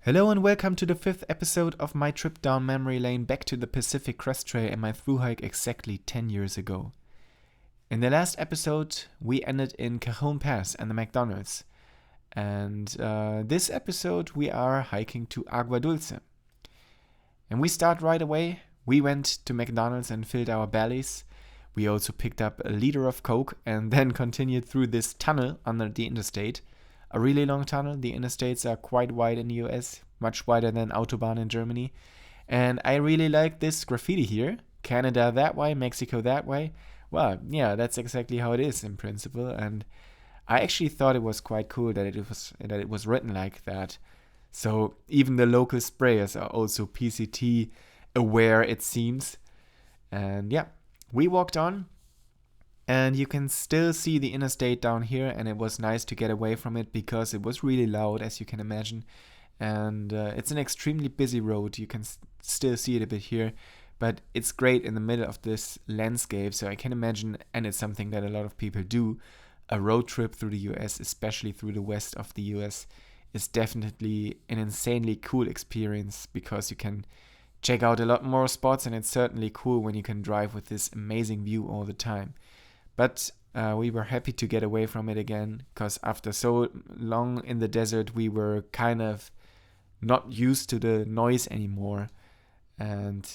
Hello and welcome to the 5th episode of my trip down memory lane back to the Pacific Crest Trail and my Thru-hike exactly 10 years ago. In the last episode, we ended in Cajon Pass and the McDonald's. And this episode, we are hiking to Agua Dulce. And we start right away. We went to McDonald's and filled our bellies. We also picked up a liter of Coke and then continued through this tunnel under the interstate. A really long tunnel. The interstates are quite wide in the US, much wider than Autobahn in Germany. And I really like this graffiti here. Canada that way, Mexico that way. Well, yeah, that's exactly how it is in principle. And I actually thought it was quite cool that it was written like that. So even the local sprayers are also PCT aware, it seems. And yeah, we walked on. And you can still see the interstate down here, and it was nice to get away from it because it was really loud, as you can imagine. And it's an extremely busy road. You can still see it a bit here, but it's great in the middle of this landscape. So I can imagine, and it's something that a lot of people do, a road trip through the US, especially through the west of the US, is definitely an insanely cool experience because you can check out a lot more spots, and it's certainly cool when you can drive with this amazing view all the time. But we were happy to get away from it again because after so long in the desert, we were kind of not used to the noise anymore. And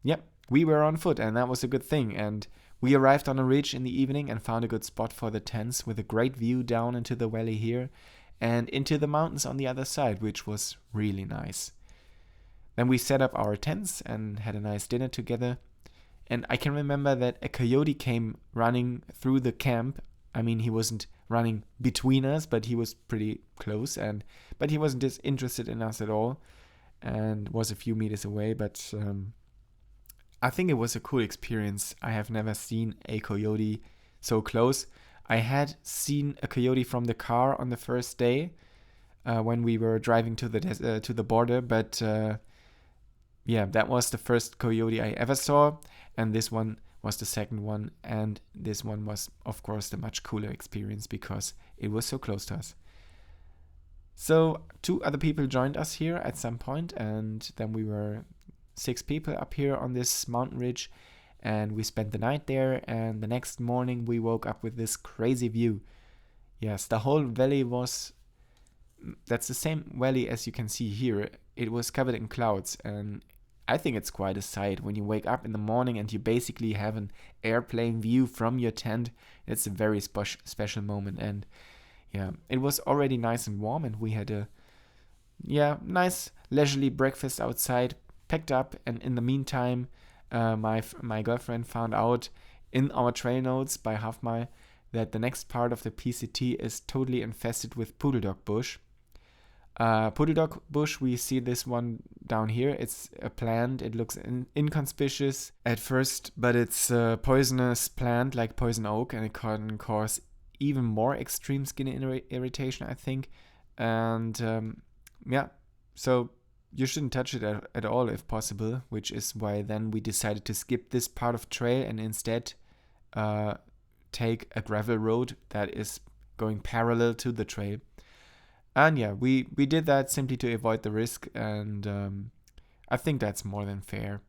yeah, we were on foot and that was a good thing. And we arrived on a ridge in the evening and found a good spot for the tents with a great view down into the valley here and into the mountains on the other side, which was really nice. Then we set up our tents and had a nice dinner together. And I can remember that a coyote came running through the camp. I mean, he wasn't running between us, but he was pretty close. But he wasn't disinterested in us at all and was a few meters away. But I think it was a cool experience. I have never seen a coyote so close. I had seen a coyote from the car on the first day when we were driving to the border. But yeah, that was the first coyote I ever saw. And this one was the second one. And this one was, of course, the much cooler experience because it was so close to us. So 2 other people joined us here at some point, and then we were 6 people up here on this mountain ridge, and we spent the night there. And the next morning we woke up with this crazy view. Yes, the whole valley that's the same valley as you can see here. It was covered in clouds, and I think it's quite a sight when you wake up in the morning and you basically have an airplane view from your tent. It's a very special moment. And yeah, it was already nice and warm, and we had a nice leisurely breakfast outside, packed up. And in the meantime, my girlfriend found out in our trail notes by half mile that the next part of the PCT is totally infested with poodle dog bush. Poodle dog bush, we see this one down here. It's a plant. It looks inconspicuous at first, but it's a poisonous plant like poison oak, and it can cause even more extreme skin irritation, I think. And so you shouldn't touch it at all if possible, which is why then we decided to skip this part of trail and instead take a gravel road that is going parallel to the trail. And yeah, we did that simply to avoid the risk, and I think that's more than fair.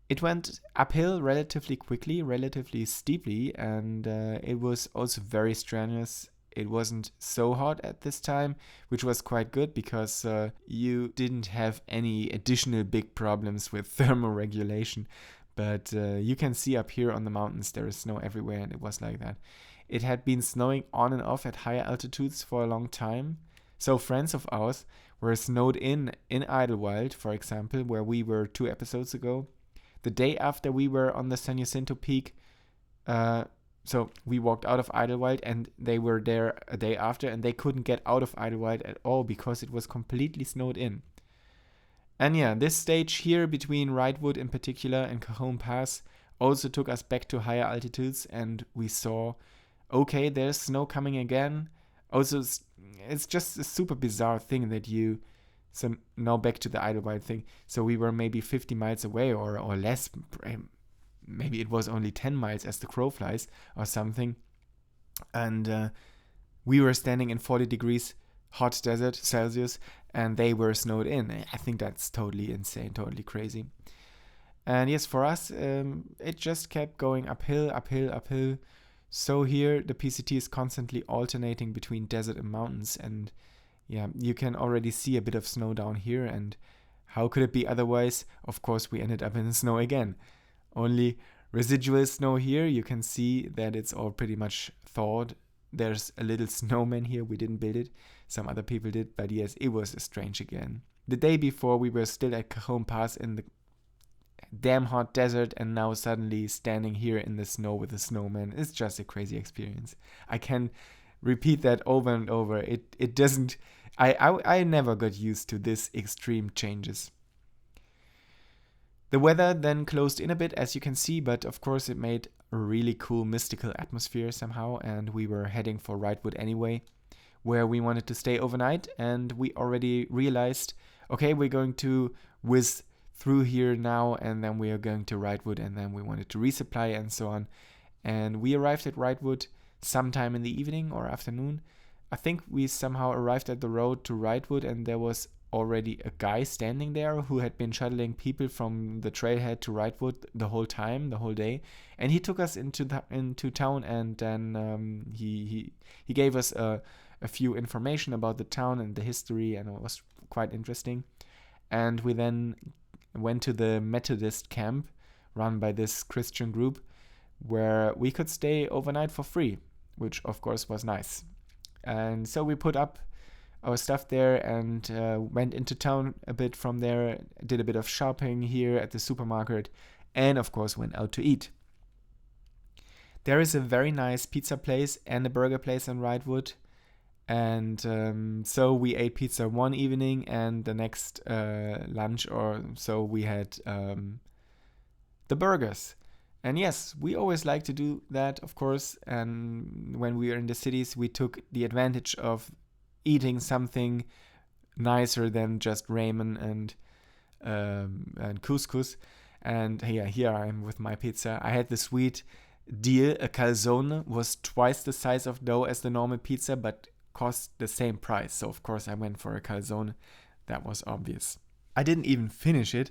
It went uphill relatively quickly, relatively steeply, and it was also very strenuous. It wasn't so hot at this time, which was quite good because you didn't have any additional big problems with thermoregulation. But you can see up here on the mountains there is snow everywhere, and it was like that. It had been snowing on and off at higher altitudes for a long time. So friends of ours were snowed in Idlewild, for example, where we were 2 episodes ago. The day after we were on the San Jacinto Peak, so we walked out of Idlewild and they were there a day after, and they couldn't get out of Idlewild at all because it was completely snowed in. And yeah, this stage here between Wrightwood in particular and Cajon Pass also took us back to higher altitudes, and we saw, okay, there's snow coming again. Also, it's just a super bizarre thing that so now back to the Idlewild thing. So we were maybe 50 miles away or less. Maybe it was only 10 miles as the crow flies or something. And we were standing in 40 degrees hot desert Celsius, and they were snowed in. I think that's totally insane, totally crazy. And yes, for us, it just kept going uphill, uphill, uphill. So here, the PCT is constantly alternating between desert and mountains. And yeah, you can already see a bit of snow down here. And how could it be otherwise? Of course, we ended up in the snow again. Only residual snow here. You can see that it's all pretty much thawed. There's a little snowman here. We didn't build it. Some other people did. But yes, it was strange again. The day before, we were still at Cajon Pass in the damn hot desert, and now suddenly standing here in the snow with a snowman. It's just a crazy experience. I can repeat that over and over. It doesn't... I never got used to this extreme changes. The weather then closed in a bit, as you can see, but of course it made a really cool mystical atmosphere somehow, and we were heading for Wrightwood anyway, where we wanted to stay overnight, and we already realized, okay, we're going to whiz through here now, and then we are going to Wrightwood, and then we wanted to resupply and so on. And we arrived at Wrightwood sometime in the evening or afternoon. I think we somehow arrived at the road to Wrightwood, and there was already a guy standing there who had been shuttling people from the trailhead to Wrightwood the whole time, the whole day. And he took us into town, and then he gave us a few information about the town and the history, and it was quite interesting. And we then went to the Methodist camp run by this Christian group, where we could stay overnight for free, which of course was nice. And so we put up our stuff there and went into town a bit from there, did a bit of shopping here at the supermarket, and of course went out to eat. There is a very nice pizza place and a burger place in Wrightwood. And so we ate pizza one evening, and the next lunch or so we had the burgers. And yes, we always like to do that, of course. And when we were in the cities, we took the advantage of eating something nicer than just ramen and couscous. And yeah, here I am with my pizza. I had the sweet deal. A calzone was twice the size of dough as the normal pizza, but cost the same price. So of course I went for a calzone. That was obvious. I didn't even finish it,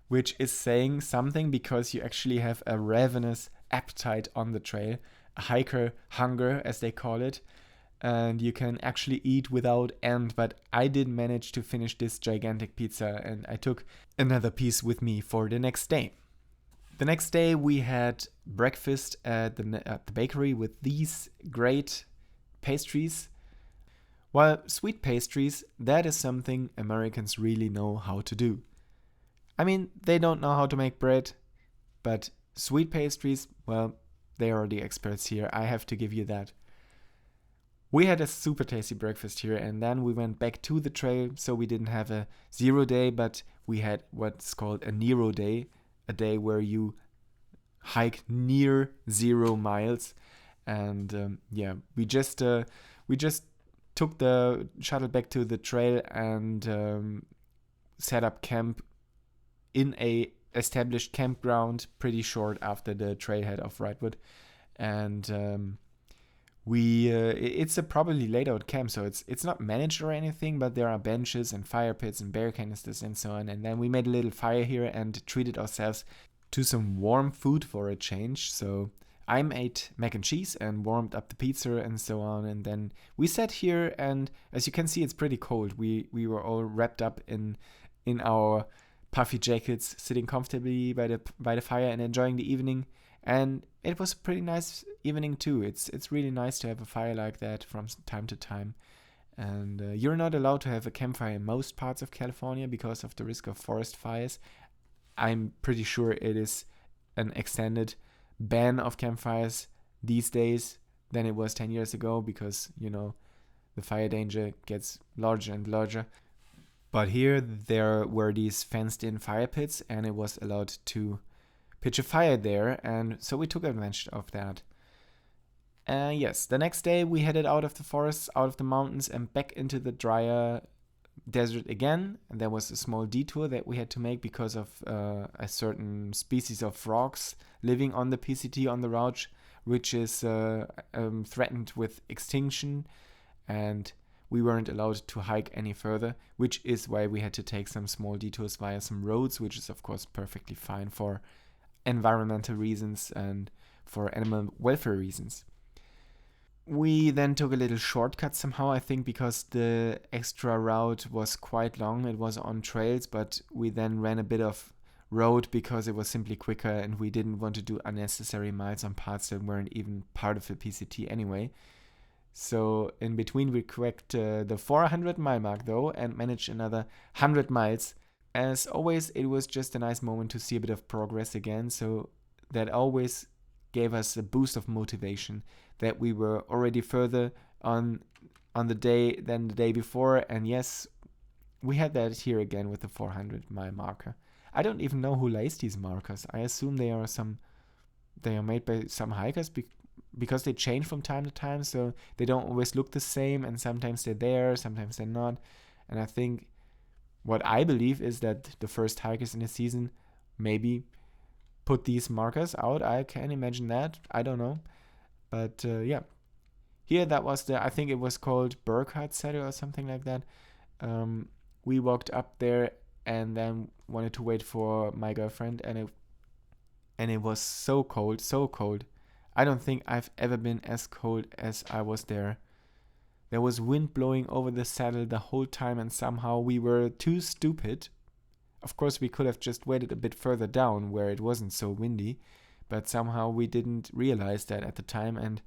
which is saying something, because you actually have a ravenous appetite on the trail, a hiker hunger as they call it, and you can actually eat without end. But I did manage to finish this gigantic pizza, and I took another piece with me for the next day. The next day we had breakfast at the bakery with these great pastries. While sweet pastries, that is something Americans really know how to do. I mean, they don't know how to make bread, but sweet pastries, well, they are the experts here. I have to give you that. We had a super tasty breakfast here, and then we went back to the trail, so we didn't have a 0 day, but we had what's called a Nero day, a day where you hike near 0 miles. And we just took the shuttle back to the trail and set up camp in a established campground pretty short after the trailhead of Wrightwood. And it's a probably laid out camp, so it's not managed or anything, but there are benches and fire pits and bear canisters and so on. And then we made a little fire here and treated ourselves to some warm food for a change. So I ate mac and cheese and warmed up the pizza and so on. And then we sat here, and as you can see, it's pretty cold. We were all wrapped up in our puffy jackets, sitting comfortably by the fire and enjoying the evening. And it was a pretty nice evening too. It's really nice to have a fire like that from time to time. And you're not allowed to have a campfire in most parts of California because of the risk of forest fires. I'm pretty sure it is an extended ban of campfires these days than it was 10 years ago, because, you know, the fire danger gets larger and larger. But here there were these fenced-in fire pits, and it was allowed to pitch a fire there, and so we took advantage of that. Yes, the next day we headed out of the forests, out of the mountains, and back into the drier desert again. And there was a small detour that we had to make because of a certain species of frogs living on the PCT on the route, which is threatened with extinction. And we weren't allowed to hike any further, which is why we had to take some small detours via some roads, which is of course perfectly fine for environmental reasons and for animal welfare reasons. We then took a little shortcut somehow, I think, because the extra route was quite long. It was on trails, but we then ran a bit of road because it was simply quicker and we didn't want to do unnecessary miles on parts that weren't even part of the PCT anyway. So in between we cracked the 400 mile mark though and managed another 100 miles. As always, it was just a nice moment to see a bit of progress again, so that always gave us a boost of motivation that we were already further on the day than the day before. And yes, we had that here again with the 400 mile marker. I don't even know who lays these markers. I assume they are made by some hikers because they change from time to time, so they don't always look the same, and sometimes they're there, sometimes they're not. And I think what I believe is that the first hikers in the season maybe put these markers out. I can imagine that. I don't know. But yeah, here that was I think it was called Burkhardt Saddle or something like that. We walked up there and then wanted to wait for my girlfriend, and it was so cold, so cold. I don't think I've ever been as cold as I was there. There was wind blowing over the saddle the whole time, and somehow we were too stupid. Of course, we could have just waited a bit further down where it wasn't so windy, but somehow we didn't realize that at the time, and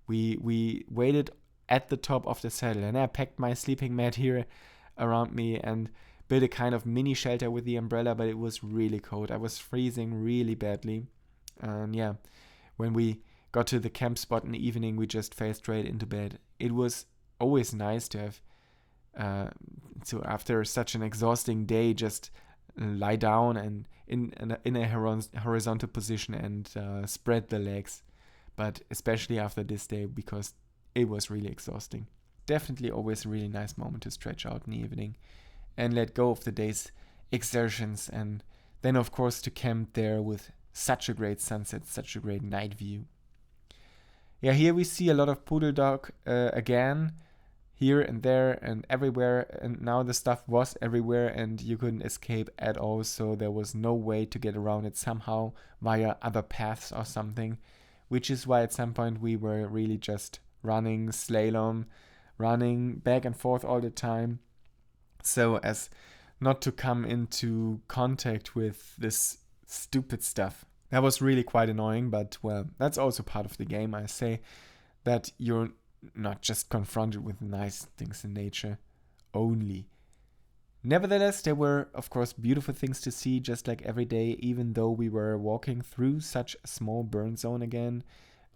we waited at the top of the saddle, and I packed my sleeping mat here around me and built a kind of mini shelter with the umbrella, but it was really cold. I was freezing really badly. And yeah, when we got to the camp spot in the evening, we just fell straight into bed. It was always nice to have, so after such an exhausting day, just lie down and in a horizontal position and spread the legs. But especially after this day, because it was really exhausting. Definitely always a really nice moment to stretch out in the evening and let go of the day's exertions, and then of course to camp there with such a great sunset, such a great night view. Yeah, here we see a lot of poodle dog again, here and there and everywhere, and now the stuff was everywhere and you couldn't escape at all, so there was no way to get around it somehow via other paths or something, which is why at some point we were really just running slalom, running back and forth all the time, so as not to come into contact with this stupid stuff. That was really quite annoying, but well, that's also part of the game. I say that you're not just confronted with nice things in nature only. Nevertheless, there were, of course, beautiful things to see, just like every day, even though we were walking through such a small burn zone again.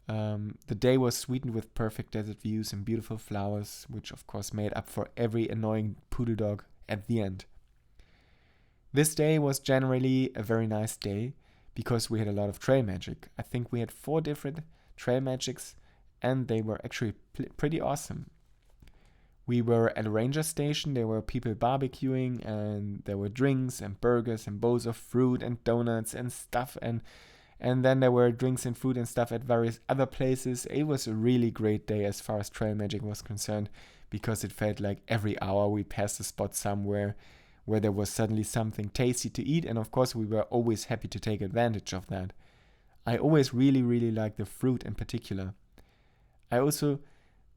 The day was sweetened with perfect desert views and beautiful flowers, which of course made up for every annoying poodle dog at the end. This day was generally a very nice day because we had a lot of trail magic. I think we had 4 different trail magics and they were actually pretty awesome. We were at a ranger station, there were people barbecuing and there were drinks and burgers and bowls of fruit and donuts and stuff, and then there were drinks and food and stuff at various other places. It was a really great day as far as trail magic was concerned, because it felt like every hour we passed a spot somewhere where there was suddenly something tasty to eat, and of course we were always happy to take advantage of that. I always really, really liked the fruit in particular. I also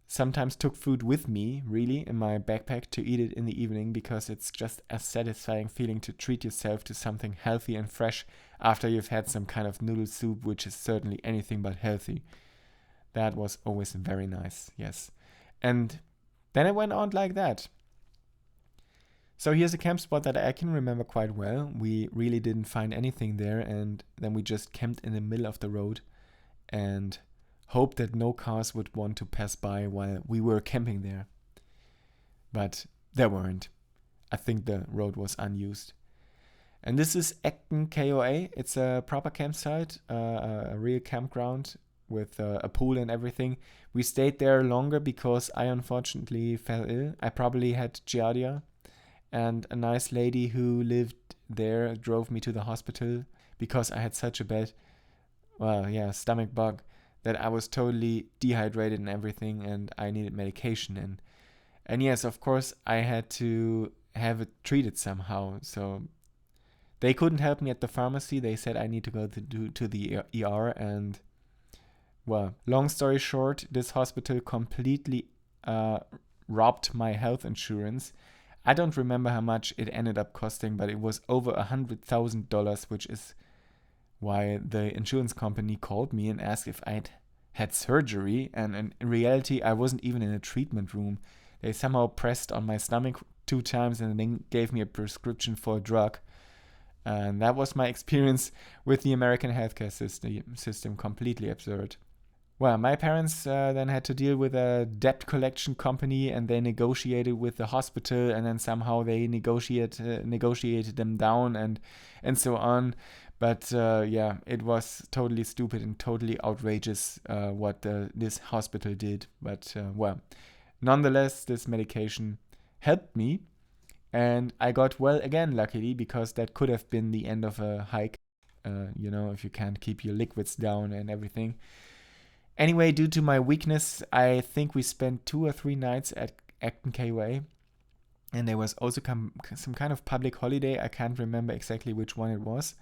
sometimes took food with me, really, in my backpack to eat it in the evening, because it's just a satisfying feeling to treat yourself to something healthy and fresh after you've had some kind of noodle soup, which is certainly anything but healthy. That was always very nice, yes. And then it went on like that. So here's a camp spot that I can remember quite well. We really didn't find anything there, and then we just camped in the middle of the road and hoped that no cars would want to pass by while we were camping there. But there weren't. I think the road was unused. And this is Acton KOA. It's a proper campsite, a real campground with a pool and everything. We stayed there longer because I unfortunately fell ill. I probably had Giardia, and a nice lady who lived there drove me to the hospital because I had such a bad, stomach bug that I was totally dehydrated and everything, and I needed medication. And And yes, of course, I had to have it treated somehow. So they couldn't help me at the pharmacy. They said I need to go to the ER. And, well, long story short, this hospital completely robbed my health insurance. I don't remember how much it ended up costing, but it was over $100,000, which is why the insurance company called me and asked if I'd had surgery. And in reality, I wasn't even in a treatment room. They somehow pressed on my stomach 2 times and then gave me a prescription for a drug. And that was my experience with the American healthcare system. Completely absurd. Well, my parents then had to deal with a debt collection company, and they negotiated with the hospital, and then somehow they negotiated them down and so on. But yeah, it was totally stupid and totally outrageous what this hospital did. But well, nonetheless, this medication helped me, and I got well again, luckily, because that could have been the end of a hike. If you can't keep your liquids down and everything. Anyway, due to my weakness, I think we spent 2 or 3 nights at Acton KOA. And there was also some kind of public holiday. I can't remember exactly which one it was.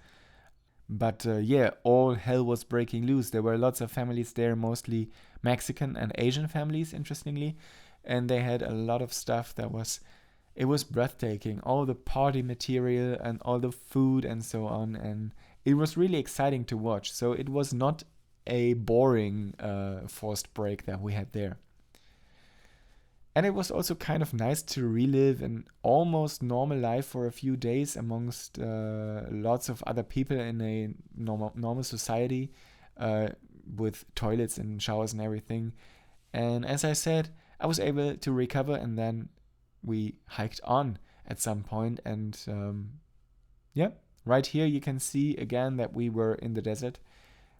But yeah, all hell was breaking loose. There were lots of families there, mostly Mexican and Asian families, interestingly. And they had a lot of stuff it was breathtaking. All the party material and all the food and so on. And it was really exciting to watch. So it was not a boring forced break that we had there. And it was also kind of nice to relive an almost normal life for a few days amongst lots of other people in a normal society with toilets and showers and everything. And as I said, I was able to recover, and then we hiked on at some point. And yeah, right here you can see again that we were in the desert.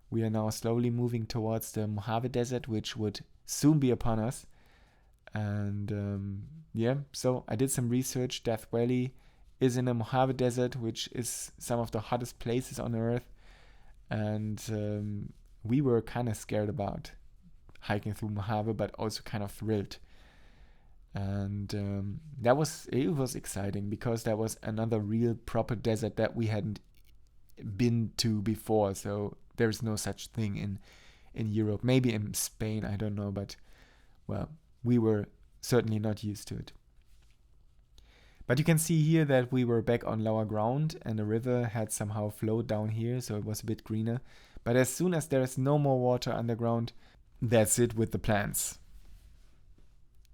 We are now slowly moving towards the Mojave Desert, which would soon be upon us. And yeah, so I did some research. Death Valley is in the Mojave Desert, which is some of the hottest places on Earth. And we were kind of scared about hiking through Mojave, but also kind of thrilled. And it was exciting because that was another real proper desert that we hadn't been to before. So there's no such thing in Europe. Maybe in Spain, I don't know, but well, we were certainly not used to it. But you can see here that we were back on lower ground, and the river had somehow flowed down here, so it was a bit greener. But as soon as there's no more water underground, that's it with the plants.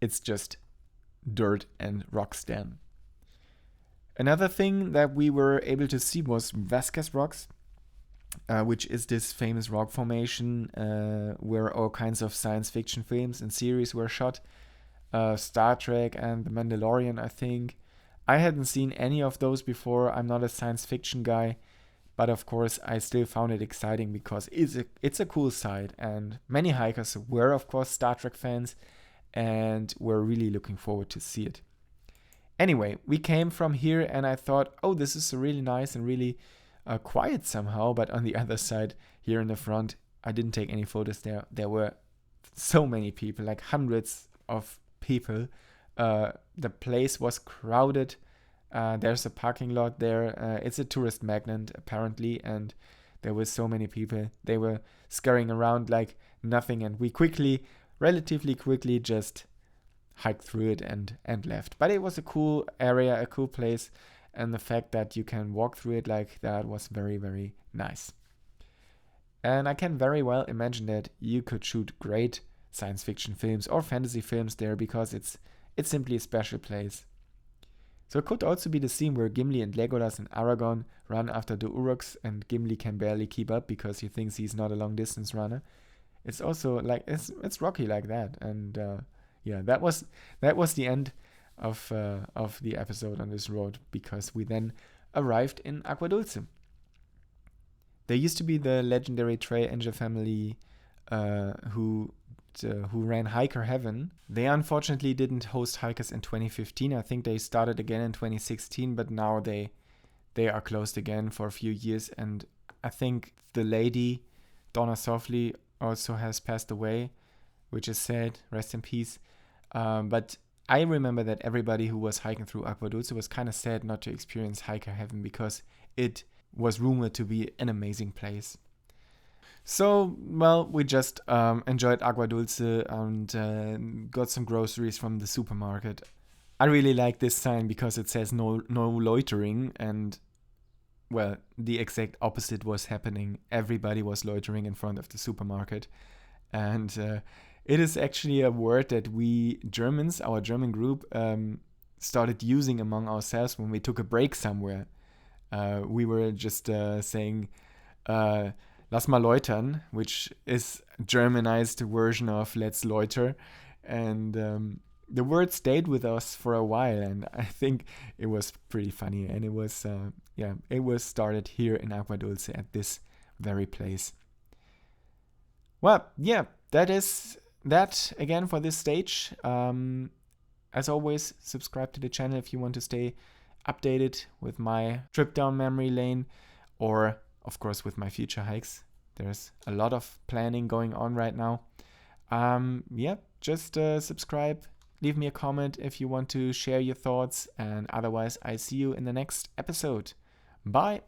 It's just dirt and rocks then. Another thing that we were able to see was Vasquez Rocks, which is this famous rock formation where all kinds of science fiction films and series were shot. Star Trek and The Mandalorian, I think. I hadn't seen any of those before. I'm not a science fiction guy, but of course I still found it exciting because it's a cool site, and many hikers were of course Star Trek fans and were really looking forward to see it. Anyway, we came from here and I thought, oh, this is really nice and really quiet somehow, but on the other side, here in the front, I didn't take any photos there. There were so many people, like hundreds of people. The place was crowded. There's a parking lot there. It's a tourist magnet, apparently, and there were so many people. They were scurrying around like nothing, and we relatively quickly, just hiked through it and left. But it was a cool area, a cool place, and the fact that you can walk through it like that was very, very nice. And I can very well imagine that you could shoot great science fiction films or fantasy films there, because it's simply a special place. So it could also be the scene where Gimli and Legolas and Aragorn run after the Uruks, and Gimli can barely keep up because he thinks he's not a long distance runner. It's also like it's rocky like that, and yeah, that was the end of the episode on this road, because we then arrived in Agua Dulce. There used to be the legendary Trey Angel family who ran Hiker Heaven. They unfortunately didn't host hikers in 2015. I think they started again in 2016, but now they are closed again for a few years. And I think the lady, Donna Softly, also has passed away, which is sad. Rest in peace. But I remember that everybody who was hiking through Agua Dulce was kind of sad not to experience hiker heaven because it was rumored to be an amazing place. So, well, we just enjoyed Agua Dulce and got some groceries from the supermarket. I really like this sign because it says no loitering, and well, the exact opposite was happening. Everybody was loitering in front of the supermarket. And it is actually a word that we Germans, our German group, started using among ourselves when we took a break somewhere. We were just saying, lass mal loitern, which is a Germanized version of let's loiter. And the word stayed with us for a while, and I think it was pretty funny. And it was, it was started here in Agua Dulce at this very place. Well, yeah, that is that again for this stage. As always, subscribe to the channel if you want to stay updated with my trip down memory lane, or of course with my future hikes. There's a lot of planning going on right now. Just subscribe, leave me a comment if you want to share your thoughts, and otherwise I see you in the next episode. Bye!